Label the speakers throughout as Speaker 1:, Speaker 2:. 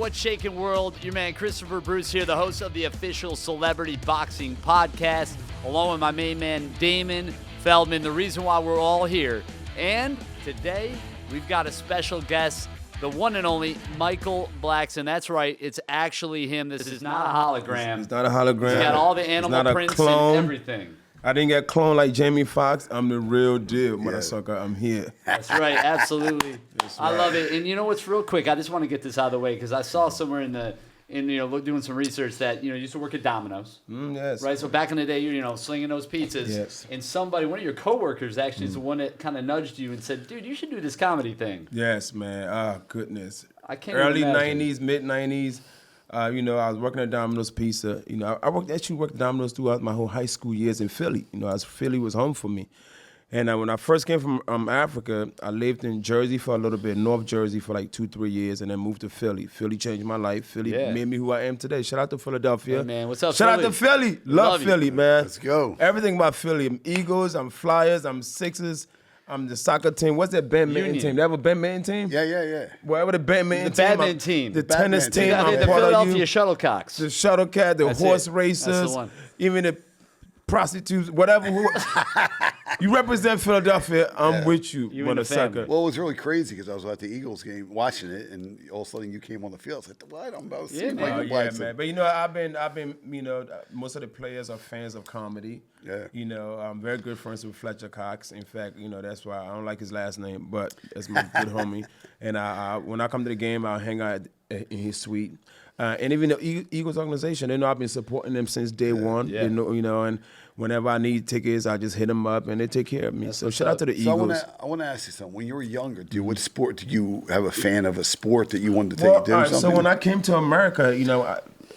Speaker 1: What's shaking world? Your man Christopher Bruce here, the host of the official Celebrity Boxing Podcast, along with my main man Damon, Feldman, the reason why we're all here. And today, we've got a special guest, the one and only Michael Blackson. That's right, it's actually him. This is not a hologram.
Speaker 2: It's not a hologram.
Speaker 1: He's got all the animal prints and everything.
Speaker 2: I didn't get cloned like Jamie Foxx. I'm the real deal, motherfucker. I'm here.
Speaker 1: That's right, absolutely.
Speaker 2: That's right.
Speaker 1: I love it. And you know what's real quick? I just want to get this out of the way because I saw somewhere doing some research that you used to work at Domino's.
Speaker 2: Yes.
Speaker 1: Right. So back in the day, you're slinging those pizzas.
Speaker 2: Yes.
Speaker 1: And one of your coworkers actually is the one that kind of nudged you and said, "Dude, you should do this comedy thing."
Speaker 2: Yes, man. Oh goodness.
Speaker 1: I can't.
Speaker 2: Early
Speaker 1: imagine.
Speaker 2: '90s, mid '90s. I was working at Domino's Pizza. I worked at Domino's throughout my whole high school years in Philly. Philly was home for me. And when I first came from Africa, I lived in Jersey for a little bit, North Jersey for like 2-3 years, and then moved to Philly. Philly changed my life. Philly made me who I am today. Shout out to Philadelphia.
Speaker 1: Hey, man, what's up,
Speaker 2: Shout
Speaker 1: Philly?
Speaker 2: out to Philly. Love Philly,
Speaker 1: you.
Speaker 2: man.
Speaker 3: Let's go.
Speaker 2: Everything about Philly. I'm Eagles, I'm Flyers, I'm Sixers. I'm the soccer team. What's that badminton team? They have a badminton team?
Speaker 3: Yeah.
Speaker 2: Whatever the badminton
Speaker 1: team.
Speaker 2: The tennis team.
Speaker 1: The
Speaker 2: I'm part of
Speaker 1: Philadelphia
Speaker 2: you.
Speaker 1: Shuttlecocks.
Speaker 2: The shuttlecat, the
Speaker 1: That's
Speaker 2: horse
Speaker 1: it.
Speaker 2: racers,
Speaker 1: That's the one.
Speaker 2: even the prostitutes, whatever. You represent Philadelphia. I'm with you,
Speaker 1: You and the family.
Speaker 2: motherfucker.
Speaker 3: Well, it was really crazy because I was at the Eagles game watching it, and all of a sudden you came on the field. I said, "What? I'm about to see
Speaker 1: Yeah, man.
Speaker 3: Michael
Speaker 2: Yeah,
Speaker 3: Blackson."
Speaker 2: man. But I've been. Most of the players are fans of comedy.
Speaker 3: Yeah.
Speaker 2: I'm very good friends with Fletcher Cox. In fact, that's why I don't like his last name, but that's my good homie. And when I come to the game, I'll hang out in his suite. And even the Eagles organization, they know I've been supporting them since day one.
Speaker 1: Yeah.
Speaker 2: They know, and whenever I need tickets, I just hit them up, and they take care of me. So shout out to the
Speaker 3: So
Speaker 2: Eagles.
Speaker 3: I want to ask you something. When you were younger, what sport did you have a fan of a sport that you wanted to
Speaker 2: Well,
Speaker 3: do
Speaker 2: all right,
Speaker 3: something?
Speaker 2: so when I came to America,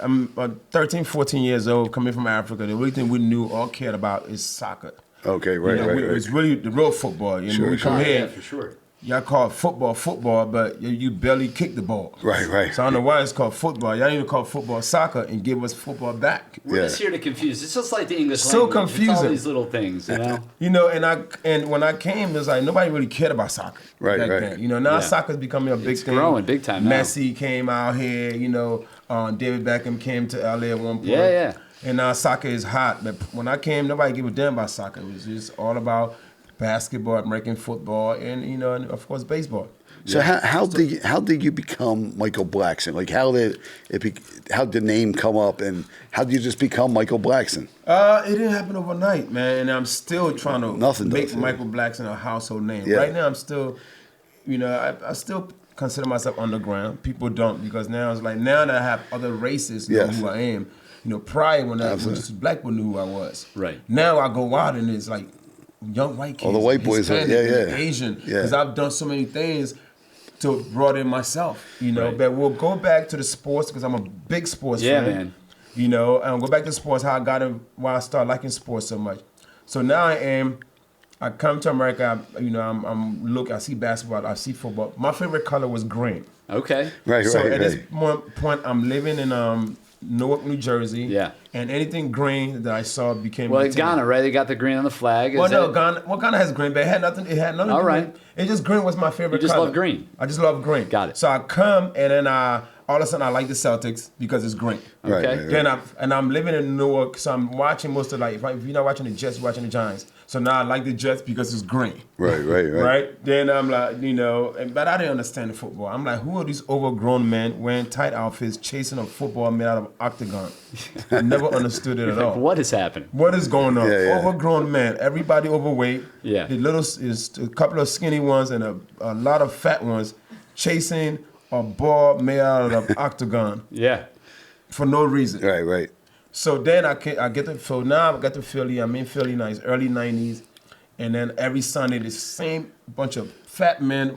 Speaker 2: I'm 13, 14 years old, coming from Africa. The only thing we knew or cared about is soccer.
Speaker 3: Okay, right.
Speaker 2: It's really the real football. When we come here,
Speaker 1: for sure.
Speaker 2: y'all call it football, but you barely kick the ball.
Speaker 3: Right.
Speaker 2: So I don't know why it's called football. Y'all even call football soccer and give us football back.
Speaker 1: We're just here to confuse. It's just like the English
Speaker 2: So
Speaker 1: language. It's all
Speaker 2: confusing.
Speaker 1: these little things,
Speaker 2: And when I came, it's like nobody really cared about soccer.
Speaker 3: Right.
Speaker 2: then. Now soccer's becoming a big thing.
Speaker 1: growing big time now.
Speaker 2: Messi came out here, David Beckham came to LA at one point.
Speaker 1: Yeah.
Speaker 2: And now soccer is hot. But when I came, nobody gave a damn about soccer. It was just all about basketball, American football, and and of course baseball.
Speaker 3: So how did you become Michael Blackson? Like how did the name come up, and how did you just become Michael Blackson?
Speaker 2: It didn't happen overnight, man. And I'm still trying to make
Speaker 3: does,
Speaker 2: Michael Blackson a household name.
Speaker 3: Yeah.
Speaker 2: Right now, I'm still, I still consider myself underground. People don't, because now it's like now that I have other races know who I am. Prior when just black people knew who I was.
Speaker 1: Right.
Speaker 2: Now I go out and it's like young white kids.
Speaker 3: All the white boys are,
Speaker 2: Hispanic, Asian. Because I've done so many things to broaden myself,
Speaker 1: Right.
Speaker 2: But we'll go back to the sports because I'm a big sports fan.
Speaker 1: man.
Speaker 2: And go back to sports, how I got in, why I started liking sports so much. So now I come to America, I see basketball, I see football. My favorite color was green.
Speaker 1: Okay.
Speaker 3: Right.
Speaker 2: So at this point, I'm living in Newark, New Jersey.
Speaker 1: Yeah.
Speaker 2: And anything green that I saw became
Speaker 1: Well,
Speaker 2: my
Speaker 1: in
Speaker 2: team.
Speaker 1: Ghana, right? They got the green on the flag.
Speaker 2: Ghana has green, but it had nothing.
Speaker 1: All right.
Speaker 2: It just green was my favorite
Speaker 1: You just
Speaker 2: color.
Speaker 1: love green.
Speaker 2: I just love green.
Speaker 1: Got it.
Speaker 2: So I come and then all of a sudden I like the Celtics because it's green.
Speaker 1: Okay.
Speaker 2: Then I'm living in Newark, so I'm watching most of if you're not watching the Jets, you're watching the Giants. So now I like the Jets because it's green.
Speaker 3: Right.
Speaker 2: Right? Then I'm like, but I didn't understand the football. I'm like, who are these overgrown men wearing tight outfits chasing a football made out of octagon? I never understood it at all.
Speaker 1: What is happening?
Speaker 2: What is going on?
Speaker 3: Yeah.
Speaker 2: Overgrown men, everybody overweight.
Speaker 1: Yeah.
Speaker 2: The little is a couple of skinny ones and a lot of fat ones chasing a ball made out of octagon
Speaker 1: Yeah.
Speaker 2: for no reason.
Speaker 3: Right.
Speaker 2: So then I get to Philly. I'm in Philly now. It's early '90s, and then every Sunday the same bunch of fat men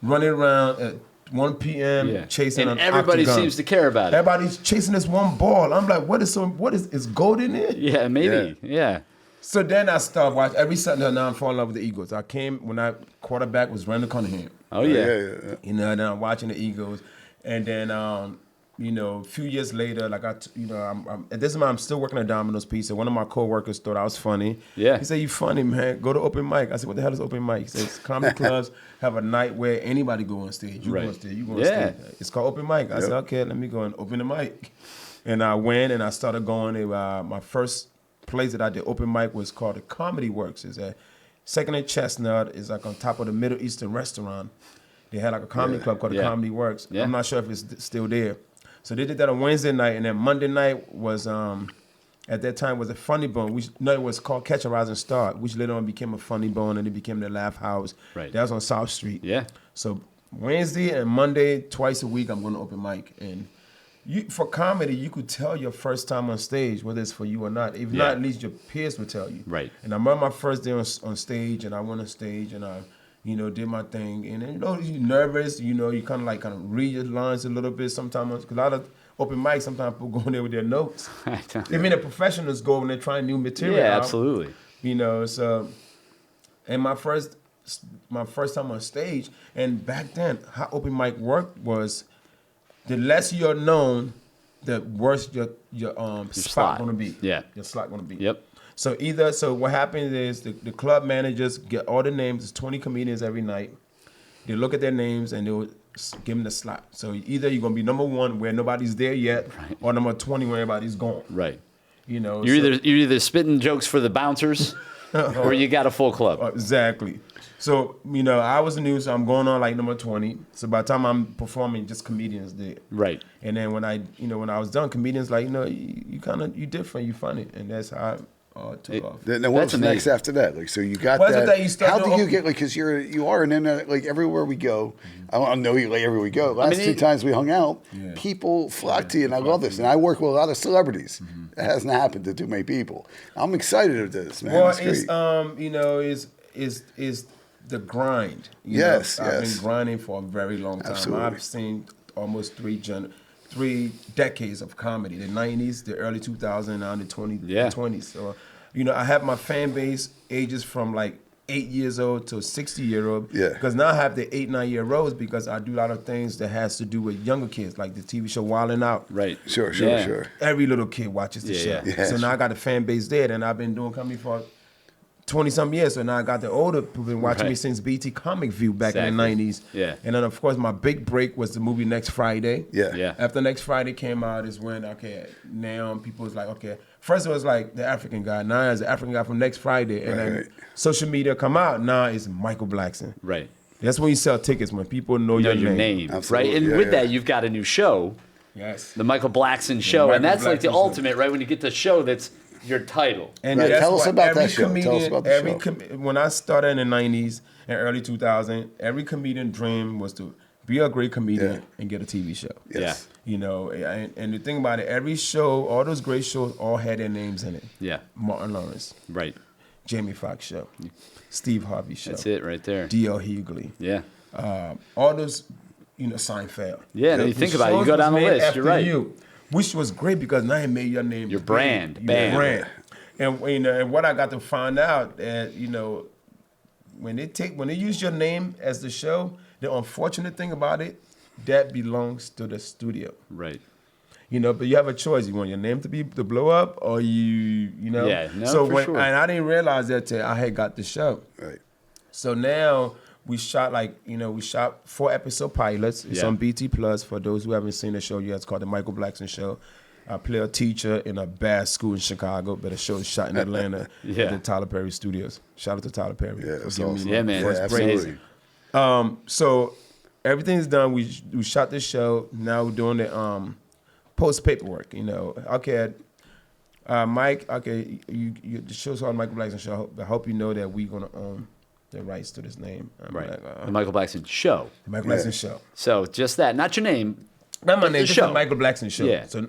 Speaker 2: running around at 1 p.m. chasing
Speaker 1: and
Speaker 2: an
Speaker 1: everybody
Speaker 2: octagon.
Speaker 1: seems to care about it.
Speaker 2: Everybody's chasing this one ball. I'm like, is gold in it?
Speaker 1: Yeah, maybe. Yeah.
Speaker 2: So then I started watching every Sunday. Now I'm falling in love with the Eagles. I came when I quarterback was Randall Cunningham.
Speaker 1: Oh yeah.
Speaker 3: Yeah.
Speaker 2: Then I'm watching the Eagles, and then a few years later, like I'm at this moment I'm still working at Domino's Pizza. One of my coworkers thought I was funny.
Speaker 1: Yeah.
Speaker 2: He said, "You funny, man. Go to open mic." I said, "What the hell is open mic?" He says, "Comedy clubs have a night where anybody go on stage. You go on stage. You go on stage. It's called open mic." I said, "Okay, let me go and open the mic." And I went and I started going. My first place that I did open mic was called the Comedy Works. It's at Second and Chestnut. It's like on top of the Middle Eastern restaurant. They had like a comedy club called the Comedy Works. Yeah. I'm not sure if it's still there. So they did that on Wednesday night, and then Monday night was at that time was a Funny Bone. It was called Catch a Rising Star, which later on became a Funny Bone, and it became the Laugh House.
Speaker 1: Right.
Speaker 2: That was on South Street.
Speaker 1: Yeah.
Speaker 2: So Wednesday and Monday, twice a week, I'm going to open mic. And for comedy, you could tell your first time on stage, whether it's for you or not. If not, at least your peers would tell you.
Speaker 1: Right.
Speaker 2: And I remember my first day on stage, and I went on stage, and I did my thing. And then, you're nervous, you kind of read your lines a little bit sometimes. Because a lot of open mics, sometimes people go in there with their notes. I mean, the professionals go when they're trying new material.
Speaker 1: Yeah, absolutely.
Speaker 2: So, and my first time on stage, and back then, how open mic worked was, the less you're known, the worse your spot gonna be.
Speaker 1: Yeah.
Speaker 2: Your slot gonna be.
Speaker 1: Yep.
Speaker 2: So what happens is the club managers get all the names. There's 20 comedians every night. They look at their names and they'll give them the slot. So either you're gonna be number 1 where nobody's there yet, or number 20 where everybody's gone.
Speaker 1: Right.
Speaker 2: You're
Speaker 1: you're either spitting jokes for the bouncers, or you got a full club.
Speaker 2: Exactly. So, I was new, so I'm going on like number 20. So by the time I'm performing, just comedians there.
Speaker 1: Right.
Speaker 2: And then when I was done, comedians like, you different, you funny. And that's how I took off.
Speaker 3: Then what's next after that? Like, so you got
Speaker 2: What's
Speaker 3: that.
Speaker 2: that
Speaker 3: How do you get, like, because you are an internet, like everywhere we go, I don't know you like everywhere we go. Last 2 times we hung out, people flock to you, and I love this. And I work with a lot of celebrities. It hasn't happened to too many people. I'm excited at this, man.
Speaker 2: Well,
Speaker 3: it's
Speaker 2: it's the grind.
Speaker 3: Yes.
Speaker 2: I've been grinding for a very long time.
Speaker 3: Absolutely.
Speaker 2: I've seen almost 3 decades of comedy. The 90s, the early 2000s, and now the 20s. So, I have my fan base ages from like 8 years old to 60-year-old.
Speaker 3: Yeah.
Speaker 2: Because now I have the 8, 9-year-olds because I do a lot of things that has to do with younger kids, like the TV show Wildin' Out.
Speaker 1: Right.
Speaker 3: Sure.
Speaker 2: Every little kid watches the show.
Speaker 1: Yeah.
Speaker 2: So now I got a fan base there, and I've been doing comedy for 20-some years. So now I got the older people been watching me since BT Comic View back in the 90s.
Speaker 1: Yeah.
Speaker 2: And then, of course, my big break was the movie Next Friday.
Speaker 3: Yeah.
Speaker 2: After Next Friday came out is when, now people was like, first it was like the African guy. Now it's the African guy from Next Friday. And then social media come out. Now it's Michael Blackson.
Speaker 1: Right.
Speaker 2: That's when you sell tickets, when people know your name.
Speaker 3: Absolutely.
Speaker 1: Right? And with that, you've got a new show.
Speaker 2: Yes.
Speaker 1: The Michael Blackson Show.
Speaker 2: Michael
Speaker 1: And that's like the
Speaker 2: Blackson
Speaker 1: ultimate, right? When you get the show that's your title.
Speaker 2: And
Speaker 3: Right.
Speaker 2: that's
Speaker 3: Tell us
Speaker 2: why
Speaker 3: about
Speaker 2: every
Speaker 3: that show.
Speaker 2: comedian,
Speaker 3: Tell us about the show.
Speaker 2: When I started in the 90s and early 2000, every comedian dream was to be a great comedian and get a TV show.
Speaker 3: Yes.
Speaker 2: And the thing about it, every show, all those great shows all had their names in it.
Speaker 1: Yeah.
Speaker 2: Martin Lawrence,
Speaker 1: Right.
Speaker 2: Jamie Foxx show, Steve Harvey show.
Speaker 1: That's it right there.
Speaker 2: D.L. Hughley.
Speaker 1: Yeah.
Speaker 2: All those, Seinfeld.
Speaker 1: Yeah, and you think about it, you go down the list, you're right.
Speaker 2: Which was great because now it made your name
Speaker 1: Your
Speaker 2: big.
Speaker 1: brand.
Speaker 2: Your
Speaker 1: Bam.
Speaker 2: brand. And what I got to find out that, when they use your name as the show, the unfortunate thing about it, that belongs to the studio.
Speaker 1: Right.
Speaker 2: But you have a choice. You want your name to blow up, or
Speaker 1: Yeah, no,
Speaker 2: So
Speaker 1: for sure.
Speaker 2: and I didn't realize that till I had got the show.
Speaker 3: Right.
Speaker 2: So now we shot 4-episode pilots. It's on BT Plus. For those who haven't seen the show yet, it's called The Michael Blackson Show. I play a teacher in a bad school in Chicago, but the show is shot in Atlanta at the Tyler Perry Studios. Shout out to Tyler Perry.
Speaker 3: Yeah, that's
Speaker 2: Giving me
Speaker 3: awesome.
Speaker 1: Yeah, man.
Speaker 3: Yeah,
Speaker 1: That's
Speaker 3: absolutely.
Speaker 1: amazing.
Speaker 2: So everything's done. We shot this show. Now we're doing the post paperwork. Mike. Okay, the show's called Michael Blackson Show. I hope you know that we're gonna own the rights to this name. I'm
Speaker 1: Right.
Speaker 2: like,
Speaker 1: The Michael Blackson Show.
Speaker 2: the Michael Blackson Show.
Speaker 1: So just that. Not your name.
Speaker 2: Not my name.
Speaker 1: The
Speaker 2: Just
Speaker 1: show.
Speaker 2: the Michael Blackson Show.
Speaker 1: Yeah.
Speaker 2: So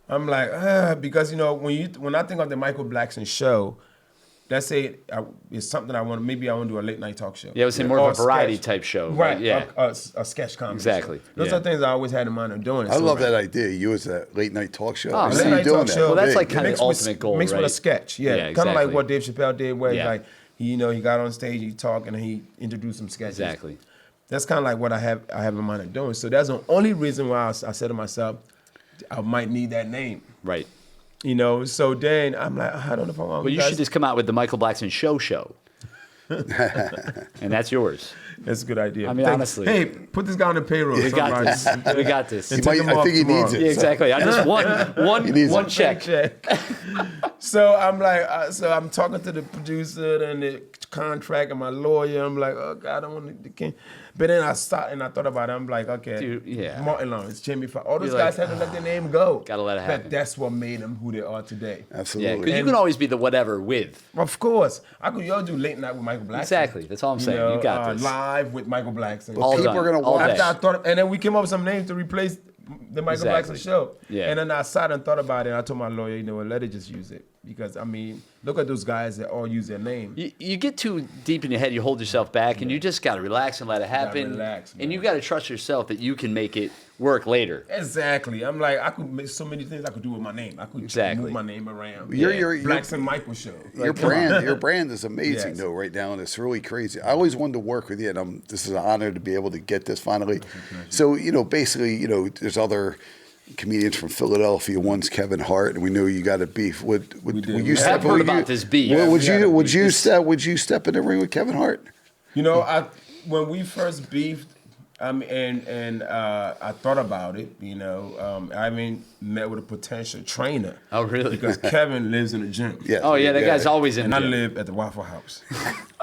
Speaker 2: I'm like, because when I think of the Michael Blackson Show, let's say it's something I want. Maybe I want to do a late night talk show.
Speaker 1: Yeah, I would say more
Speaker 2: Or
Speaker 1: of a variety
Speaker 2: sketch.
Speaker 1: type show.
Speaker 2: Right.
Speaker 1: Yeah.
Speaker 2: A sketch comedy.
Speaker 1: Exactly,
Speaker 2: Show. Those
Speaker 1: yeah.
Speaker 2: are things I always had in mind of doing.
Speaker 3: I love that idea. You as that late night talk show.
Speaker 1: Oh,
Speaker 3: I
Speaker 1: late
Speaker 3: see you
Speaker 2: night
Speaker 3: doing
Speaker 2: talk
Speaker 3: that.
Speaker 2: show.
Speaker 1: Well, that's
Speaker 3: big.
Speaker 1: like kind of
Speaker 2: Mixed
Speaker 1: the
Speaker 2: with-
Speaker 1: ultimate goal,
Speaker 2: mixed
Speaker 1: right?
Speaker 2: with a sketch. Yeah.
Speaker 1: Yeah,
Speaker 2: Kind of like
Speaker 1: exactly.
Speaker 2: what Dave Chappelle did, where
Speaker 1: Yeah.
Speaker 2: he got on stage, he talked, and he introduced some sketches.
Speaker 1: Exactly.
Speaker 2: That's kind of like what I have in mind of doing. So that's the only reason why I said to myself, I might need that name.
Speaker 1: Right.
Speaker 2: You know, so then I'm like, I don't know if I want.
Speaker 1: Well, you should just come out with the Michael Blackson show. And that's yours.
Speaker 2: That's a good idea.
Speaker 1: I mean, honestly.
Speaker 2: Hey, put this guy on the payroll.
Speaker 1: We got this. We got this.
Speaker 3: I think he needs it.
Speaker 1: Yeah, exactly. I just one check.
Speaker 2: So I'm like, so I'm talking to the producer and the contract and my lawyer. I'm like, oh God, I don't want to. But then I thought about it. I'm like, okay,
Speaker 1: Dude, yeah.
Speaker 2: Martin Lawrence, Jimmy Fallon, all those
Speaker 1: You're
Speaker 2: guys
Speaker 1: like,
Speaker 2: had to let their name go.
Speaker 1: Gotta let it happen.
Speaker 2: But that's what made them who they are today.
Speaker 1: Yeah,
Speaker 3: Absolutely.
Speaker 1: because you can always be the whatever with.
Speaker 2: Of course, y'all do late night with Michael Blackson.
Speaker 1: Exactly. That's all I'm saying. You got this.
Speaker 2: Live with Michael Blackson.
Speaker 1: All
Speaker 3: people
Speaker 1: done.
Speaker 3: are gonna
Speaker 1: All
Speaker 3: watch.
Speaker 1: day.
Speaker 2: After I thought, and then we came up with some names to replace the Michael
Speaker 1: Exactly.
Speaker 2: Blackson show.
Speaker 1: Yeah.
Speaker 2: And then I sat and thought about it. And I told my lawyer, you know what, let it just use it. Because, I mean, look at those guys that all use their name.
Speaker 1: You get too deep in your head, you hold yourself back, and you just got to relax and let it happen.
Speaker 2: relax, man.
Speaker 1: And you got to trust yourself that you can make it work later.
Speaker 2: Exactly. I'm like, I could make so many things I could do with my name. I could
Speaker 1: Exactly.
Speaker 2: move my name around.
Speaker 3: Your
Speaker 2: Blackson Michael show.
Speaker 3: your brand is amazing
Speaker 2: Yes.
Speaker 3: though right now, and it's really crazy. I always wanted to work with you, and this is an honor to be able to get this finally. So basically, there's other comedians from Philadelphia. One's Kevin Hart, and we know you got a beef. Would you
Speaker 1: I've
Speaker 3: step?
Speaker 1: heard about this beef.
Speaker 3: Would
Speaker 2: Yeah,
Speaker 3: you step in the ring with Kevin Hart?
Speaker 2: You know, when we first beefed, I thought about it. I met with a potential trainer.
Speaker 1: Oh, really?
Speaker 2: Because Kevin lives in the gym.
Speaker 3: Yeah.
Speaker 1: Oh, yeah, that guy's always in
Speaker 2: And I
Speaker 1: there.
Speaker 2: live at the Waffle House.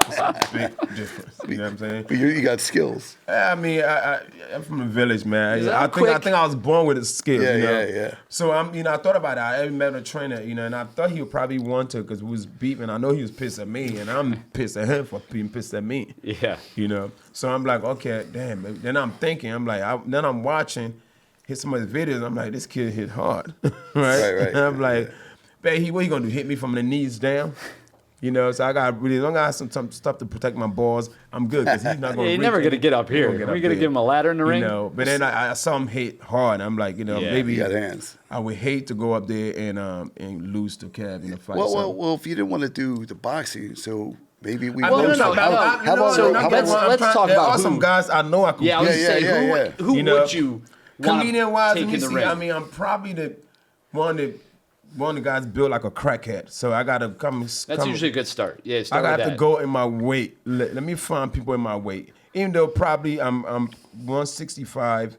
Speaker 2: It's a big difference. You know what I'm saying?
Speaker 3: But you got skills.
Speaker 2: I mean, I'm from the village, man.
Speaker 1: that
Speaker 2: I
Speaker 1: quick?
Speaker 2: think I was born with a skill.
Speaker 3: Yeah, yeah.
Speaker 2: So I thought about it. I met a trainer, and I thought he would probably want to because we was beefing. I know he was pissed at me, and I'm pissed at him for being pissed at me.
Speaker 1: Yeah.
Speaker 2: So I'm like, okay, damn. Then I'm thinking, then I'm watching, hit some of his videos. I'm like, this kid hit hard, right?
Speaker 3: Right.
Speaker 2: And I'm like, babe, what you gonna do? Hit me from the knees down? So I got really, as long as I have some stuff to protect my balls, I'm good because he's not going to.
Speaker 1: He's never going to get up here. Are we going to give him a ladder in the ring?
Speaker 2: But then I saw him hit hard. I'm like, maybe
Speaker 3: You got hands.
Speaker 2: I would hate to go up there and lose to Kev in a fight.
Speaker 3: Well, if you didn't want to do the boxing, so maybe we.
Speaker 1: Let's talk
Speaker 2: there
Speaker 1: about
Speaker 2: are some guys I know I could.
Speaker 1: Yeah, I was
Speaker 2: beat.
Speaker 1: going to say, who would you want
Speaker 2: comedian-wise,
Speaker 1: to take in the ring?
Speaker 2: I mean, I'm probably one of the guys built like a crackhead, so I gotta come.
Speaker 1: That's usually a good start. Yeah,
Speaker 2: I
Speaker 1: start with
Speaker 2: got
Speaker 1: that.
Speaker 2: to go in my weight. Let me find people in my weight. Even though probably I'm 165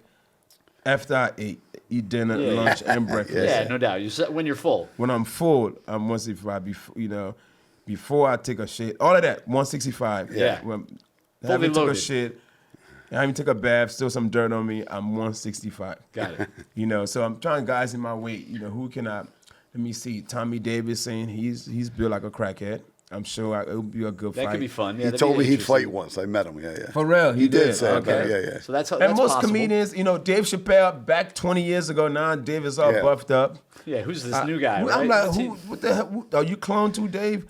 Speaker 2: after I eat dinner, lunch, and breakfast.
Speaker 1: Yeah, no doubt. When you're full.
Speaker 2: When I'm full, I'm 165. Before I take a shit, all of that 165.
Speaker 1: Yeah.
Speaker 2: When I
Speaker 1: Fully
Speaker 2: haven't took a
Speaker 1: loaded.
Speaker 2: shit. I haven't took a bath. Still some dirt on me. I'm 165.
Speaker 1: Got it.
Speaker 2: So I'm trying guys in my weight. Who can I? Let me see. Tommy Davidson. He's built like a crackhead. I'm sure it would be a good fight.
Speaker 1: That could be fun. Yeah,
Speaker 3: He
Speaker 1: that'd
Speaker 3: told
Speaker 1: be
Speaker 3: me he'd
Speaker 1: interesting.
Speaker 3: fight once. I met him. Yeah.
Speaker 2: For real, he did.
Speaker 3: say,
Speaker 1: Okay.
Speaker 3: yeah.
Speaker 1: So that's
Speaker 2: And
Speaker 1: that's
Speaker 2: most
Speaker 1: possible.
Speaker 2: comedians, Dave Chappelle back 20 years ago. Now Dave is all
Speaker 3: Yeah.
Speaker 2: buffed up.
Speaker 1: Yeah, who's this new guy?
Speaker 2: I'm
Speaker 1: Right?
Speaker 2: like,
Speaker 1: What's he-
Speaker 2: what the hell? Are you clone too, Dave?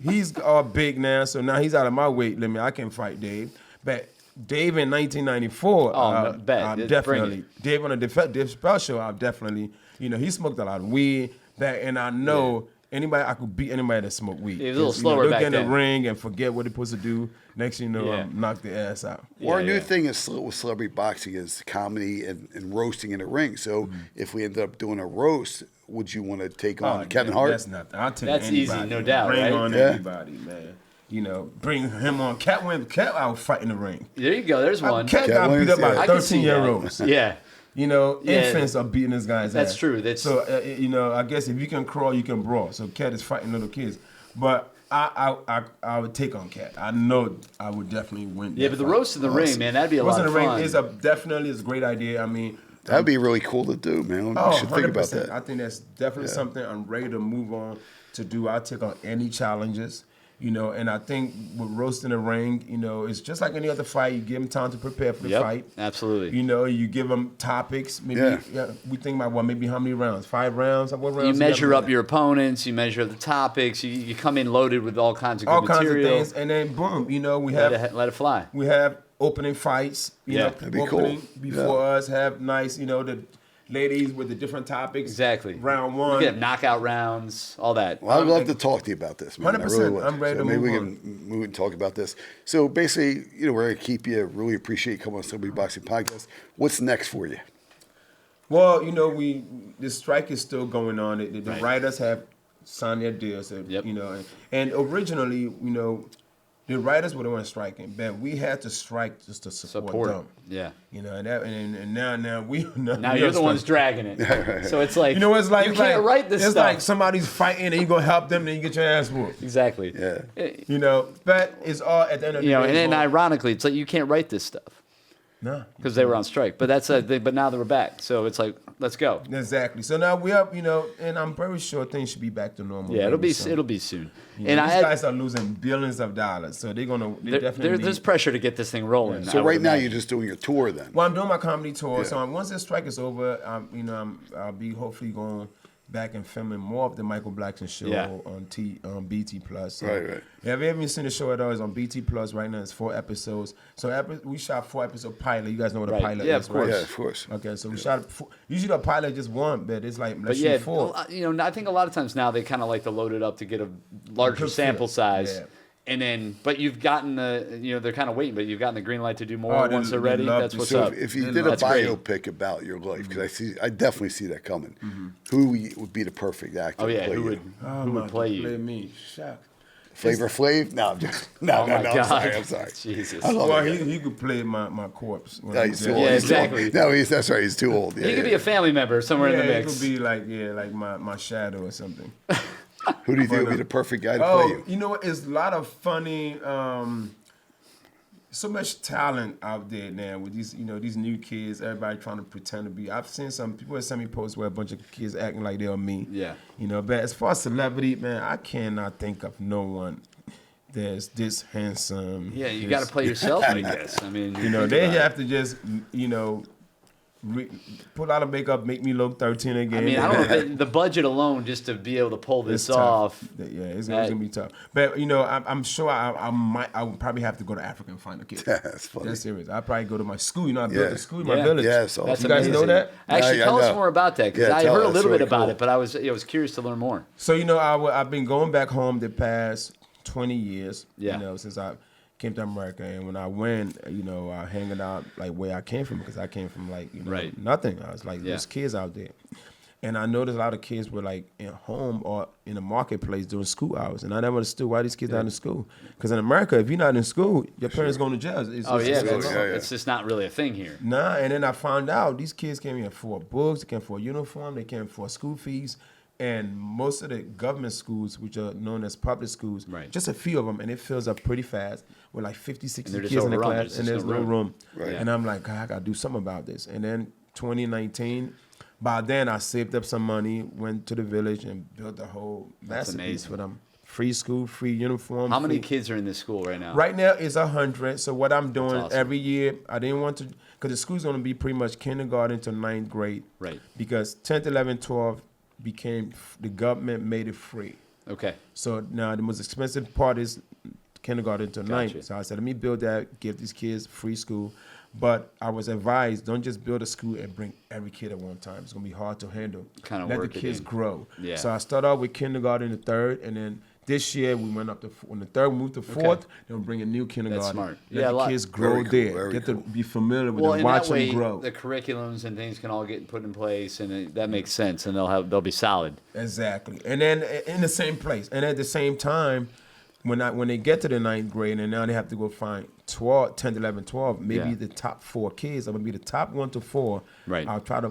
Speaker 2: He's all big now, so now he's out of my weight limit. I can fight Dave. But Dave in 1994,
Speaker 1: Oh, bet. Bring
Speaker 2: definitely.
Speaker 1: it.
Speaker 2: Dave on the Dave Chappelle show, I'll definitely, he smoked a lot of weed. And I know I could beat anybody that smoked weed.
Speaker 1: Yeah, he was a little
Speaker 2: 'Cause,
Speaker 1: slower
Speaker 2: they'll
Speaker 1: back
Speaker 2: get in
Speaker 1: then.
Speaker 2: the ring and forget what they're supposed to do. Next thing you know,
Speaker 1: Yeah.
Speaker 2: knock their ass out.
Speaker 3: Our
Speaker 1: Yeah,
Speaker 3: new
Speaker 1: yeah.
Speaker 3: thing is with celebrity boxing is comedy and roasting in the ring. So if we ended up doing a roast, would you want to take on Kevin Hart?
Speaker 2: That's nothing. I'll take
Speaker 1: That's easy,
Speaker 2: anybody.
Speaker 1: no doubt,
Speaker 2: Bring
Speaker 1: right?
Speaker 2: on
Speaker 3: Yeah.
Speaker 2: everybody, man. Bring him on. Cat I would fight in the ring.
Speaker 1: There you go. There's one.
Speaker 2: Cat got beat
Speaker 3: Williams,
Speaker 2: up by
Speaker 3: yeah.
Speaker 1: I can see that.
Speaker 2: 13-year-olds.
Speaker 1: Yeah. Yeah.
Speaker 2: Infants are beating this guy's
Speaker 1: That's
Speaker 2: ass.
Speaker 1: true. That's-
Speaker 2: So, I guess if you can crawl, you can brawl. So Cat is fighting little kids. But I would take on Cat. I know I would definitely win.
Speaker 1: Yeah,
Speaker 2: that
Speaker 1: but the
Speaker 2: fight.
Speaker 1: roast in the ring, man, that'd be a
Speaker 2: Roast
Speaker 1: lot
Speaker 2: in
Speaker 1: of
Speaker 2: the
Speaker 1: fun.
Speaker 2: ring is definitely a great idea. I mean,
Speaker 3: That'd be really cool to do, man. We should think about
Speaker 2: 100%. I
Speaker 3: that.
Speaker 2: think that's definitely something I'm ready to move on to do. I'll take on any challenges, and I think with roasting the ring, it's just like any other fight. You give them time to prepare for the
Speaker 1: Yep,
Speaker 2: fight.
Speaker 1: absolutely.
Speaker 2: You give them topics. Maybe we think about maybe how many rounds? 5 rounds? What rounds?
Speaker 1: You measure
Speaker 2: have?
Speaker 1: up your opponents. You measure the topics. You come in loaded with all kinds of good
Speaker 2: all kinds of
Speaker 1: material.
Speaker 2: things, and then boom, we
Speaker 1: Let
Speaker 2: have
Speaker 1: it fly.
Speaker 2: we have opening fights.
Speaker 1: Yeah.
Speaker 3: That'd be cool.
Speaker 2: opening before us have nice, the ladies with the different topics.
Speaker 1: Exactly.
Speaker 2: Round
Speaker 1: We
Speaker 2: one.
Speaker 1: get knockout rounds, all that.
Speaker 3: Well, I'd love to talk to you about this, man. I
Speaker 2: 100%.
Speaker 3: really would.
Speaker 2: I'm ready to
Speaker 3: maybe
Speaker 2: move
Speaker 3: we
Speaker 2: on.
Speaker 3: can move and talk about this. So basically, we're going to keep you. Really appreciate you coming on Celebrity Boxing Podcast. What's next for you?
Speaker 2: Well, the strike is still going on. The
Speaker 1: Right.
Speaker 2: writers have signed their deals.
Speaker 1: Yep.
Speaker 2: And originally, the writers were the ones striking, but we had to strike just to support them.
Speaker 1: Yeah.
Speaker 2: And now we
Speaker 1: Now you're the ones dragging it. So it's like,
Speaker 2: it's like
Speaker 1: you can't write this
Speaker 2: it's
Speaker 1: stuff.
Speaker 2: like somebody's fighting and you go help them, then you get your ass whooped.
Speaker 1: Exactly.
Speaker 3: Yeah.
Speaker 2: But it's all at the end of the day.
Speaker 1: And then ironically, it's like you can't write this stuff
Speaker 2: no,
Speaker 1: because they were on strike. But that's but now they're back. So it's like, let's go.
Speaker 2: exactly. So now we up, and I'm very sure things should be back to normal.
Speaker 1: Yeah,
Speaker 2: very soon.
Speaker 1: it'll be soon.
Speaker 2: And
Speaker 1: And
Speaker 2: these guys are losing billions of dollars, so they're definitely.
Speaker 1: there's pressure to get this thing rolling.
Speaker 3: So right now you're just doing your tour then.
Speaker 2: Well, I'm doing my comedy tour.
Speaker 3: Yeah.
Speaker 2: So once this strike is over, I'll be hopefully going back and filming more of the Michael Blackson show on BT Plus. So
Speaker 3: Right.
Speaker 2: Yeah, if you haven't seen the show at all, it's on BT Plus right now. It's 4 episodes. So we shot 4-episode pilot. You guys know what a
Speaker 1: Right.
Speaker 2: pilot
Speaker 1: Yeah,
Speaker 2: is,
Speaker 1: of course.
Speaker 2: right?
Speaker 3: Yeah, of course.
Speaker 2: Okay, so we shot. Usually the pilot just one, but it's like
Speaker 1: But
Speaker 2: let's
Speaker 1: yeah,
Speaker 2: shoot 4.
Speaker 1: I think a lot of times now they kind of like to load it up to get a larger
Speaker 2: Good
Speaker 1: sample
Speaker 2: feel.
Speaker 1: size.
Speaker 2: Yeah.
Speaker 1: And then, but you've gotten they're kind of waiting, but you've gotten the green light to do more
Speaker 2: Oh,
Speaker 1: once
Speaker 2: they
Speaker 1: they're ready.
Speaker 2: love
Speaker 1: That's
Speaker 2: to
Speaker 1: what's
Speaker 2: shoot.
Speaker 1: up.
Speaker 3: If you
Speaker 2: They
Speaker 3: did a
Speaker 1: That's great.
Speaker 3: biopic about your life, because I definitely see that coming. Who would be the perfect actor?
Speaker 1: Oh
Speaker 3: to
Speaker 1: yeah,
Speaker 3: play
Speaker 1: who
Speaker 3: you?
Speaker 1: would
Speaker 2: Oh,
Speaker 1: who
Speaker 2: my
Speaker 1: would play
Speaker 2: God,
Speaker 1: you?
Speaker 2: me? Shucks.
Speaker 3: Flavor Flav? No, I'm just no.
Speaker 1: Oh my
Speaker 3: I'm
Speaker 1: God.
Speaker 3: sorry. I'm sorry.
Speaker 1: Jesus.
Speaker 3: I love
Speaker 2: Well,
Speaker 3: it.
Speaker 2: he could play my corpse. when
Speaker 3: No,
Speaker 2: I'm
Speaker 3: he's
Speaker 2: dead.
Speaker 3: too old.
Speaker 1: Yeah,
Speaker 3: He's too old.
Speaker 1: exactly.
Speaker 3: No, that's right. He's too old. Yeah,
Speaker 1: He could be
Speaker 3: yeah.
Speaker 1: a family member somewhere in the
Speaker 2: Yeah,
Speaker 1: mix.
Speaker 2: it could be like my shadow or something.
Speaker 3: Who do you think would be the perfect guy to play
Speaker 2: Oh,
Speaker 3: you?
Speaker 2: you know what? It's a lot of funny, so much talent out there now with these new kids. Everybody trying to pretend to be. I've seen some people send me posts where a bunch of kids acting like they're me.
Speaker 1: Yeah.
Speaker 2: But as far as celebrity, man, I cannot think of no one that's this handsome.
Speaker 1: Yeah, you got to play yourself, I guess. I mean,
Speaker 2: They have to just, put a lot of makeup, make me look 13 again.
Speaker 1: I mean, I don't know if the budget alone just to be able to pull this
Speaker 2: It's tough.
Speaker 1: off.
Speaker 2: Yeah, it's gonna be tough. But I'm sure I would probably have to go to Africa and find a kid.
Speaker 3: That's funny.
Speaker 2: That's serious. I probably go to my school. I built a school in my
Speaker 1: Yeah.
Speaker 2: village.
Speaker 3: Yeah, so
Speaker 1: That's
Speaker 2: you guys know
Speaker 1: amazing.
Speaker 2: that?
Speaker 1: Actually,
Speaker 3: Yeah,
Speaker 1: tell
Speaker 3: I
Speaker 1: us
Speaker 3: know.
Speaker 1: more about that because
Speaker 3: Yeah,
Speaker 1: I
Speaker 3: tell
Speaker 1: heard a
Speaker 3: us.
Speaker 1: little
Speaker 3: Really
Speaker 1: bit about
Speaker 3: cool.
Speaker 1: it, but I was curious to learn more.
Speaker 2: So I've been going back home the past 20 years.
Speaker 1: Yeah.
Speaker 2: Since I came to America, and when I went, hanging out like where I came from, because I came from
Speaker 1: Right.
Speaker 2: nothing. I was like, there's kids out there. And I noticed a lot of kids were like in home or in the marketplace during school hours. And I never understood why these kids not in school. Because in America, if you're not in school, your parents going to jail.
Speaker 1: It's just not really a thing here.
Speaker 2: Nah, and then I found out these kids came here for books, they came for a uniform, they came for school fees. And most of the government schools, which are known as public schools,
Speaker 1: Right.
Speaker 2: just a few of them, and it fills up pretty fast with like 50, 60
Speaker 1: they're just
Speaker 2: kids in the
Speaker 1: overrun.
Speaker 2: class, and
Speaker 1: There's
Speaker 2: there's no room.
Speaker 3: Right.
Speaker 2: And I'm like, God, I got to do something about this. And then 2019, by then I saved up some money, went to the village, and built a whole masterpiece
Speaker 1: amazing.
Speaker 2: for them. Free school, free uniform.
Speaker 1: How many
Speaker 2: free-
Speaker 1: kids are in this school right now?
Speaker 2: Right now it's 100. So what I'm doing
Speaker 1: awesome.
Speaker 2: every year, I didn't want to, because the school's going to be pretty much kindergarten to 9th grade.
Speaker 1: Right.
Speaker 2: Because 10th, 11th, 12th the government made it free.
Speaker 1: Okay.
Speaker 2: So now the most expensive part is kindergarten to 9th.
Speaker 1: Gotcha.
Speaker 2: So I said, let me build that, give these kids free school. But I was advised, don't just build a school and bring every kid at one time. It's going to be hard to handle.
Speaker 1: Kinda
Speaker 2: Let the
Speaker 1: work it
Speaker 2: kids
Speaker 1: in.
Speaker 2: grow.
Speaker 1: Yeah.
Speaker 2: So I started out with kindergarten to 3rd, and then this year we went up to, when the 3rd moved to 4th, they'll bring a new kindergarten.
Speaker 1: smart.
Speaker 2: Let
Speaker 1: Yeah, a
Speaker 2: the
Speaker 1: lot-
Speaker 2: kids grow
Speaker 3: Very cool,
Speaker 2: there.
Speaker 3: very
Speaker 2: Get
Speaker 3: cool.
Speaker 2: to be familiar with
Speaker 1: Well,
Speaker 2: them,
Speaker 1: in
Speaker 2: watch
Speaker 1: that way,
Speaker 2: them grow.
Speaker 1: the curriculums and things can all get put in place, and that makes sense, and they'll be solid.
Speaker 2: Exactly. And then in the same place. And at the same time, when they get to the 9th grade and now they have to go find 12, 10, 11, 12, maybe
Speaker 1: Yeah.
Speaker 2: the top 4 kids, I'm going to be the top 1 to 4.
Speaker 1: Right.
Speaker 2: I'll try to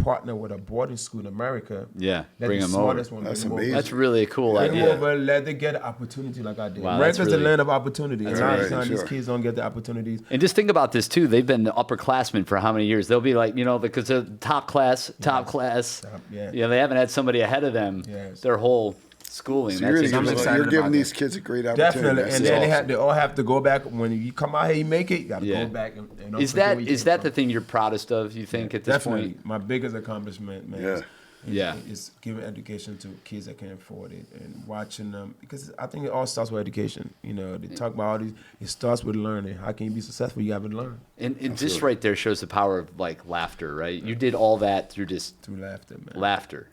Speaker 2: partner with a boarding school in America.
Speaker 1: Yeah,
Speaker 2: Let
Speaker 1: bring
Speaker 2: the
Speaker 1: them over.
Speaker 2: smartest one
Speaker 3: That's
Speaker 2: bring them over.
Speaker 3: amazing.
Speaker 1: That's really a cool
Speaker 2: Bring them
Speaker 1: idea.
Speaker 2: over, let them get an opportunity like I did.
Speaker 1: Wow, that's
Speaker 2: America's
Speaker 1: really-
Speaker 2: the land of opportunity.
Speaker 1: That's
Speaker 2: A lot of
Speaker 3: amazing.
Speaker 2: times these
Speaker 3: Sure.
Speaker 2: kids don't get the opportunities.
Speaker 1: And just think about this too. They've been upperclassmen for how many years? They'll be like, because they're top class.
Speaker 2: yeah.
Speaker 1: Yeah, they haven't had somebody ahead of them
Speaker 2: Yes.
Speaker 1: their whole schooling.
Speaker 3: So you're,
Speaker 1: That's
Speaker 2: I'm
Speaker 3: giving,
Speaker 2: excited
Speaker 3: you're giving
Speaker 2: about
Speaker 3: these
Speaker 2: that.
Speaker 3: kids a great opportunity.
Speaker 2: Definitely.
Speaker 3: This
Speaker 2: And
Speaker 3: is
Speaker 2: then
Speaker 3: awesome.
Speaker 2: they all have to go back. When you come out here, you make it, you got to
Speaker 1: Yeah.
Speaker 2: go back. And don't
Speaker 1: Is
Speaker 2: forget
Speaker 1: that
Speaker 2: where you
Speaker 1: is
Speaker 2: came
Speaker 1: that
Speaker 2: from.
Speaker 1: the thing you're proudest of? You think at this
Speaker 2: Definitely.
Speaker 1: point?
Speaker 2: My biggest accomplishment, man.
Speaker 3: Yeah.
Speaker 1: Yeah.
Speaker 2: Is giving education to kids that can't afford it and watching them, because I think it all starts with education. They talk about all these. It starts with learning. How can you be successful? You have to learn
Speaker 1: And just right there shows the power of like laughter, right? You did all that through just
Speaker 2: through laughter, man.
Speaker 1: laughter,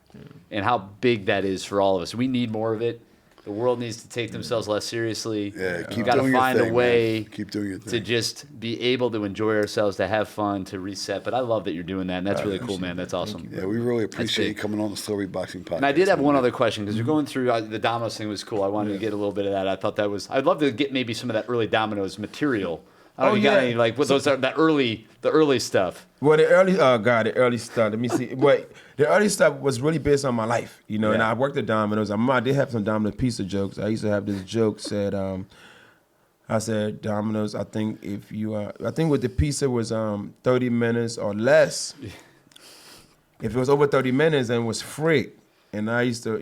Speaker 1: and how big that is for all of us. We need more of it. The world needs to take themselves less seriously.
Speaker 3: Yeah, keep
Speaker 1: We've got to
Speaker 3: doing your
Speaker 1: find
Speaker 3: thing,
Speaker 1: a way
Speaker 3: man. Keep doing your
Speaker 1: to
Speaker 3: thing.
Speaker 1: just be able to enjoy ourselves, to have fun, to reset. But I love that you're doing that, and that's really cool, man. That's awesome.
Speaker 3: Yeah, we really appreciate you
Speaker 1: big.
Speaker 3: coming on the Celebrity Boxing Podcast.
Speaker 1: And I did have one
Speaker 3: man.
Speaker 1: other question because you're going through the Domino's thing was cool. I wanted to get a little bit of that. I thought that was. I'd love to get maybe some of that early Domino's material. I don't know if you got any like what those are the early stuff.
Speaker 2: Well, the early stuff. Let me see. Wait, the early stuff was really based on my life, you know. And I worked at Domino's. I did have some Domino's pizza jokes. I used to have this joke said, I said, Domino's, I think if you I think with the pizza was 30 minutes or less. If it was over 30 minutes, then it was free. And I used to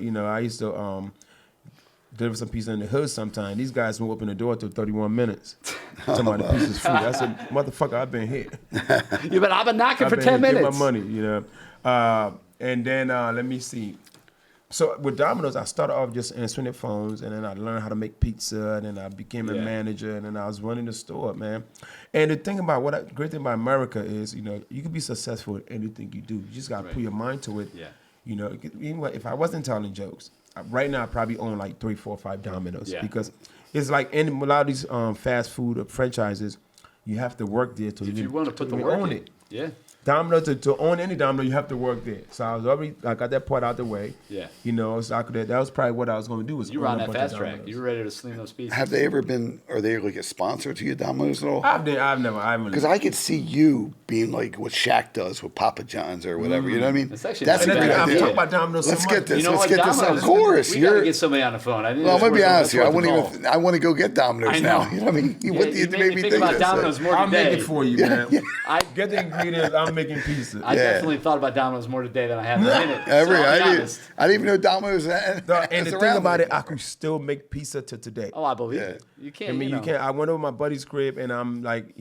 Speaker 2: deliver some pizza in the hood sometime. These guys won't open the door till 31 minutes. Somebody the pizza's free. I said, motherfucker, I've been here.
Speaker 1: I've been knocking for 10
Speaker 2: Give
Speaker 1: minutes.
Speaker 2: my money, you know. And then let me see. So with Domino's, I started off just answering the phones, and then I learned how to make pizza, and then I became a manager, and then I was running the store, man. And the thing about great thing about America is, you know, you can be successful in anything you do. You just gotta put your mind to it.
Speaker 1: Yeah.
Speaker 2: You know, even if I wasn't telling jokes, right now I probably own like 3, 4, 5 Domino's because it's like in a lot of these fast food franchises, you have to work there to
Speaker 1: If you want to put the work
Speaker 2: own
Speaker 1: in.
Speaker 2: it.
Speaker 1: Yeah.
Speaker 2: Domino to own any Domino, you have to work there. So I got that part out the way.
Speaker 1: Yeah.
Speaker 2: You know, so that was probably what I was going to do. Was
Speaker 1: You were
Speaker 2: own
Speaker 1: on
Speaker 2: a
Speaker 1: that
Speaker 2: bunch of
Speaker 1: fast track.
Speaker 2: Domino's.
Speaker 1: You were ready to sling those pieces.
Speaker 3: Have they ever been? Are they like a sponsor to you, Domino's at all?
Speaker 2: I haven't.
Speaker 3: Because I could see you being like what Shaq does with Papa John's or whatever. You know what I mean?
Speaker 1: That's actually
Speaker 3: That's a
Speaker 1: not a
Speaker 3: good
Speaker 1: bad
Speaker 2: I'm
Speaker 1: idea.
Speaker 2: talking about Domino's so
Speaker 3: Let's
Speaker 2: much.
Speaker 3: get this.
Speaker 1: You know
Speaker 3: Let's
Speaker 1: what,
Speaker 3: get this on
Speaker 1: Domino's,
Speaker 3: chorus.
Speaker 1: We got to get somebody on the phone. I
Speaker 3: Well, I'm gonna be honest here. I
Speaker 1: want
Speaker 3: wouldn't even. I want to go get Domino's
Speaker 1: I
Speaker 3: now.
Speaker 1: know.
Speaker 3: You know what I mean?
Speaker 1: Yeah,
Speaker 3: What
Speaker 1: you
Speaker 3: made me
Speaker 1: think about
Speaker 3: this?
Speaker 1: Domino's more
Speaker 2: I'll
Speaker 1: today.
Speaker 2: make it for you, man.
Speaker 1: I
Speaker 2: Get the ingredients. I'm making pizza.
Speaker 1: I definitely thought about Domino's more today than I have in a minute.
Speaker 3: I
Speaker 1: So I'll be honest.
Speaker 3: didn't even know Domino's.
Speaker 2: And the thing about it, I could still make pizza to today.
Speaker 1: Oh, I believe it. You can't.
Speaker 2: I mean,
Speaker 1: you
Speaker 2: you can't. I went over my buddy's crib, and I'm like,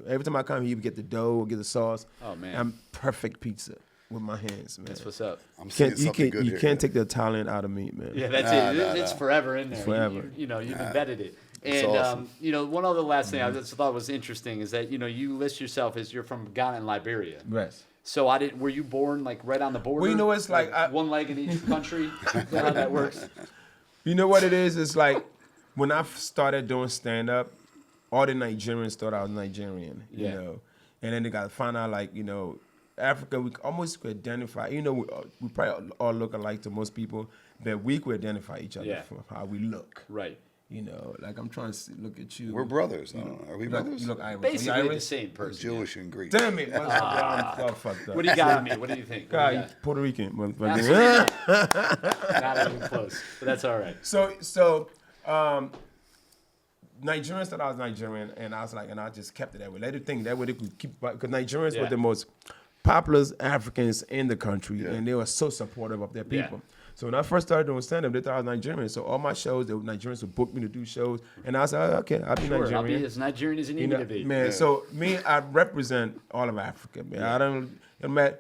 Speaker 2: every time I come, he would get the dough, get the sauce.
Speaker 1: Oh, man.
Speaker 2: I'm perfect pizza with my hands, man.
Speaker 1: That's what's up.
Speaker 3: I'm seeing something good
Speaker 2: You
Speaker 3: here.
Speaker 2: can't take the Italian out of me, man.
Speaker 1: Yeah, that's it. It's forever in there.
Speaker 2: Forever.
Speaker 1: You know, you've embedded it. And
Speaker 3: awesome.
Speaker 1: you know, one other last thing I just thought was interesting is that you know you list yourself as you're from Ghana and Liberia.
Speaker 2: Yes.
Speaker 1: So I didn't. Were you born like right on the border?
Speaker 2: Well, you know, it's like
Speaker 1: one leg in each country. Is that how that works?
Speaker 2: You know what it is? It's like when I started doing stand up, all the Nigerians thought I was Nigerian. You know, and then they got to find out like Africa. We almost could identify. You know, we probably all look alike to most people, but we could identify each other from how we look.
Speaker 1: Right.
Speaker 2: You know, like I'm trying to look at you.
Speaker 3: We're brothers. Are we brothers?
Speaker 2: You look Irish.
Speaker 1: Basically
Speaker 2: Are you
Speaker 1: the
Speaker 2: Irish?
Speaker 1: same person.
Speaker 3: Jewish and Greek.
Speaker 2: Damn it! I'm all fucked up.
Speaker 1: What do you got on me? What do you think? What do you
Speaker 2: God, Puerto Rican, motherfucker.
Speaker 1: got? Not even close, but that's all right.
Speaker 2: So, Nigerians thought I was Nigerian, and I was like, and I just kept it that way. Let it think that way they could keep, because Nigerians were the most popular Africans in the country, and they were so supportive of their people. So when I first started doing stand-up, they thought I was Nigerian. So all my shows, the Nigerians would book me to do shows, and I was like, okay, I'll be Nigerian.
Speaker 1: I'll be as Nigerian as you need me to be.
Speaker 2: Man, so me, I represent all of Africa, man. I don't,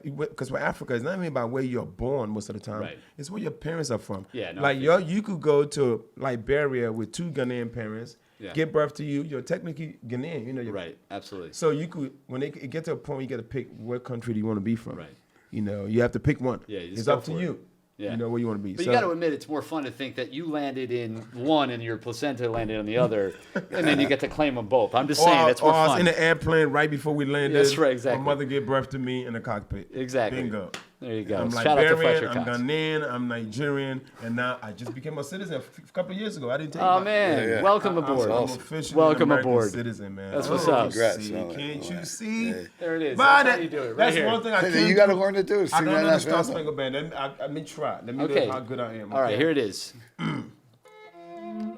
Speaker 2: because with Africa, it's not even about where you're born most of the time.
Speaker 1: Right.
Speaker 2: It's where your parents are from.
Speaker 1: Yeah, no,
Speaker 2: like you could go to Liberia with 2 Ghanaian parents, give birth to you. You're technically Ghanaian, you know.
Speaker 1: Right, absolutely.
Speaker 2: So you could, when it get to a point, you got to pick what country do you want to be from.
Speaker 1: Right.
Speaker 2: You know, you have to pick one.
Speaker 1: Yeah, you just
Speaker 2: it's
Speaker 1: go
Speaker 2: up to
Speaker 1: for it.
Speaker 2: you.
Speaker 1: Yeah.
Speaker 2: You know where you want to be.
Speaker 1: But you got to admit, it's more fun to think that you landed in one and your placenta landed on the other, and then you get to claim them both. I'm just saying, that's more
Speaker 2: I was
Speaker 1: fun.
Speaker 2: in the airplane right before we landed.
Speaker 1: That's right, exactly.
Speaker 2: My mother gave birth to me in the cockpit.
Speaker 1: Exactly.
Speaker 2: Bingo.
Speaker 1: There you go.
Speaker 2: I'm
Speaker 1: Shout out to
Speaker 2: Liberian,
Speaker 1: Fletcher
Speaker 2: I'm
Speaker 1: Cox.
Speaker 2: Ghanaian, I'm Nigerian, and now I just became a citizen a couple of years ago. I didn't take
Speaker 1: Oh
Speaker 2: my-
Speaker 1: man, welcome aboard.
Speaker 2: I'm officially
Speaker 1: Welcome
Speaker 2: an American
Speaker 1: aboard.
Speaker 2: citizen, man.
Speaker 1: That's what's up.
Speaker 3: Congrats.
Speaker 2: Can't you see?
Speaker 1: There it is.
Speaker 2: But
Speaker 1: That's how you do it. Right
Speaker 2: that's
Speaker 1: here.
Speaker 2: one thing I
Speaker 3: Hey,
Speaker 2: can't
Speaker 3: you got to
Speaker 2: do.
Speaker 3: learn to do.
Speaker 2: I
Speaker 3: Sing
Speaker 2: don't
Speaker 3: that
Speaker 2: know the Star
Speaker 3: national
Speaker 2: Spangled Band. Let me try. Let me
Speaker 1: Okay.
Speaker 2: know how good I am.
Speaker 1: All right,
Speaker 2: okay?
Speaker 1: here it is.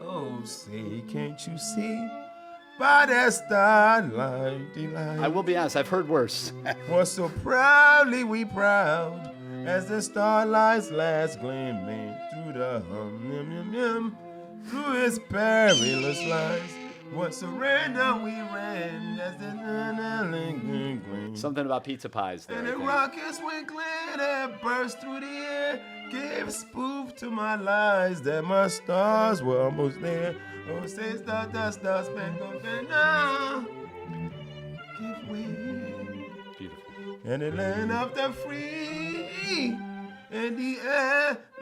Speaker 2: Oh, say, can't you see? By that starlight delight.
Speaker 1: I will be honest. I've heard worse.
Speaker 2: For so proudly we proud as the starlight's last gleaming through the through its perilous lies. What surrender we ran as the gleam.
Speaker 1: Something about pizza pies there.
Speaker 2: And
Speaker 1: I
Speaker 2: the
Speaker 1: think.
Speaker 2: rockets went glitter, burst through the air, gave spoof to my lies that my stars were almost there. Oh, say star, spangled banner, give way.
Speaker 1: Beautiful.
Speaker 2: And the land of the free and the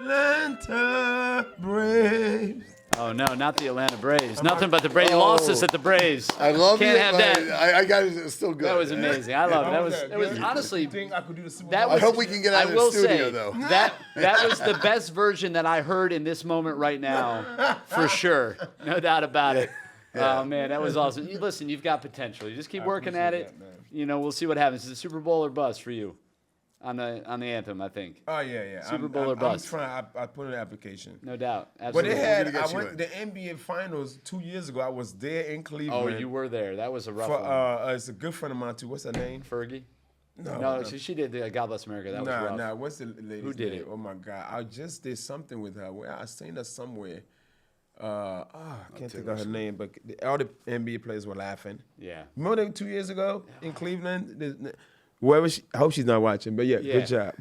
Speaker 2: Atlanta Braves.
Speaker 1: Oh no, not the Atlanta Braves. Nothing but the Braves. You lost us at the Braves.
Speaker 3: I love
Speaker 1: Can't
Speaker 3: it,
Speaker 1: have
Speaker 3: but
Speaker 1: that.
Speaker 3: I got it still good.
Speaker 1: That was amazing. I love it. It was
Speaker 2: good?
Speaker 1: honestly.
Speaker 2: You think I could do the Super
Speaker 1: That
Speaker 2: Bowl?
Speaker 1: was,
Speaker 3: I hope we can get out of
Speaker 1: I
Speaker 3: the
Speaker 1: will
Speaker 3: studio,
Speaker 1: say,
Speaker 3: though.
Speaker 1: That was the best version that I heard in this moment right now, for sure. No doubt about it. Oh man, that was awesome. Listen, you've got potential. You just keep working at it.
Speaker 2: that, man.
Speaker 1: You know, we'll see what happens. Is it Super Bowl or bust for you on the anthem? I think.
Speaker 2: Oh yeah.
Speaker 1: Super Bowl or bust?
Speaker 2: I'm trying. I put in an application.
Speaker 1: No doubt.
Speaker 2: But
Speaker 1: Absolutely.
Speaker 2: they had.
Speaker 3: gonna get
Speaker 2: I
Speaker 3: you
Speaker 2: went
Speaker 3: in.
Speaker 2: the NBA Finals 2 years ago. I was there in Cleveland.
Speaker 1: Oh, you were there. That was a rough
Speaker 2: For,
Speaker 1: one.
Speaker 2: it's a good friend of mine too. What's her name?
Speaker 1: Fergie.
Speaker 2: No,
Speaker 1: No, she did the God Bless America. That was rough.
Speaker 2: Nah. What's the lady's
Speaker 1: Who did
Speaker 2: name?
Speaker 1: it?
Speaker 2: Oh my God! I just did something with her. Where I seen her somewhere. I can't think of her name, but all the NBA players were laughing.
Speaker 1: Yeah.
Speaker 2: Remember them 2 years ago in Cleveland? Wherever I hope she's not watching, but yeah. Good job.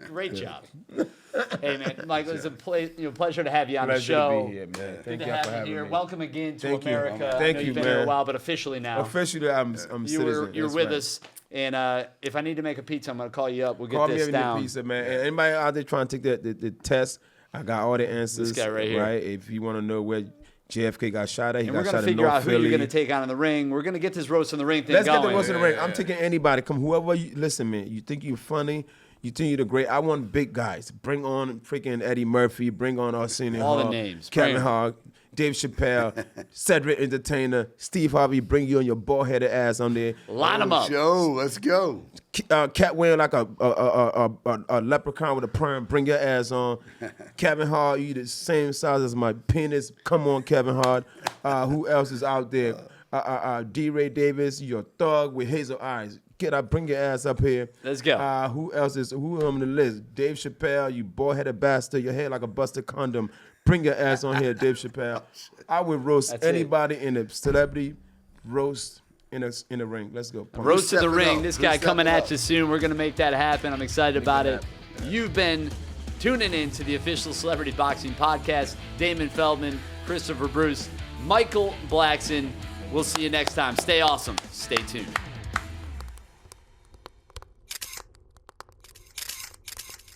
Speaker 1: Great job. Hey man, Michael, it's a pleasure to have you on the
Speaker 2: Pleasure
Speaker 1: show.
Speaker 2: to be here, man.
Speaker 1: Good
Speaker 2: Thank
Speaker 1: to
Speaker 2: you
Speaker 1: have
Speaker 2: for
Speaker 1: you
Speaker 2: having
Speaker 1: here.
Speaker 2: me.
Speaker 1: Welcome again to
Speaker 2: Thank you.
Speaker 1: America. I
Speaker 2: Thank
Speaker 1: know
Speaker 2: you,
Speaker 1: you've been here a
Speaker 2: man.
Speaker 1: while, but officially now.
Speaker 2: Officially, I'm
Speaker 1: You
Speaker 2: citizen.
Speaker 1: you're
Speaker 2: That's
Speaker 1: with
Speaker 2: right.
Speaker 1: us, and if I need to make a pizza, I'm gonna call you up. We'll get
Speaker 2: Call me
Speaker 1: this
Speaker 2: every
Speaker 1: down.
Speaker 2: pizza, man. And anybody out there trying to take the test, I got all the answers.
Speaker 1: This guy right here.
Speaker 2: If you want to know where JFK got shot at, he
Speaker 1: And we're
Speaker 2: got
Speaker 1: gonna
Speaker 2: shot in
Speaker 1: figure
Speaker 2: North
Speaker 1: out who
Speaker 2: Philly.
Speaker 1: you're gonna take on in the ring. We're gonna get this roast in the ring thing
Speaker 2: Let's
Speaker 1: going.
Speaker 2: get the roast in the ring. I'm taking anybody. Come whoever you listen, man. You think you're funny. You think you're the great. I want big guys. Bring on freaking Eddie Murphy. Bring on Arsenio
Speaker 1: All the
Speaker 2: Hall,
Speaker 1: names.
Speaker 2: Kevin
Speaker 1: Bring 'em.
Speaker 2: Hart, Dave Chappelle, Cedric Entertainer, Steve Harvey. Bring you on your bald-headed ass on there.
Speaker 1: Line them up.
Speaker 3: Joe, let's go.
Speaker 2: Cat wearing like a leprechaun with a perm. Bring your ass on. Kevin Hart, you the same size as my penis. Come on, Kevin Hart. Who else is out there? D. Ray Davis, you're a thug with hazel eyes. Get up, bring your ass up here.
Speaker 1: Let's go.
Speaker 2: Who else is on the list? Dave Chappelle, you bald-headed bastard. Your hair like a busted condom. Bring your ass on here, Dave Chappelle. I would roast
Speaker 1: That's
Speaker 2: anybody in a celebrity roast in a ring. Let's go.
Speaker 1: Roast to the
Speaker 3: stepping
Speaker 1: ring.
Speaker 3: up?
Speaker 1: This
Speaker 3: Who's
Speaker 1: guy coming
Speaker 3: stepping
Speaker 1: at
Speaker 3: up?
Speaker 1: you soon. We're gonna make that happen. I'm excited about it. You've been tuning in to the official Celebrity Boxing Podcast. Damon Feldman, Christopher Bruce, Michael Blackson. We'll see you next time. Stay awesome. Stay tuned.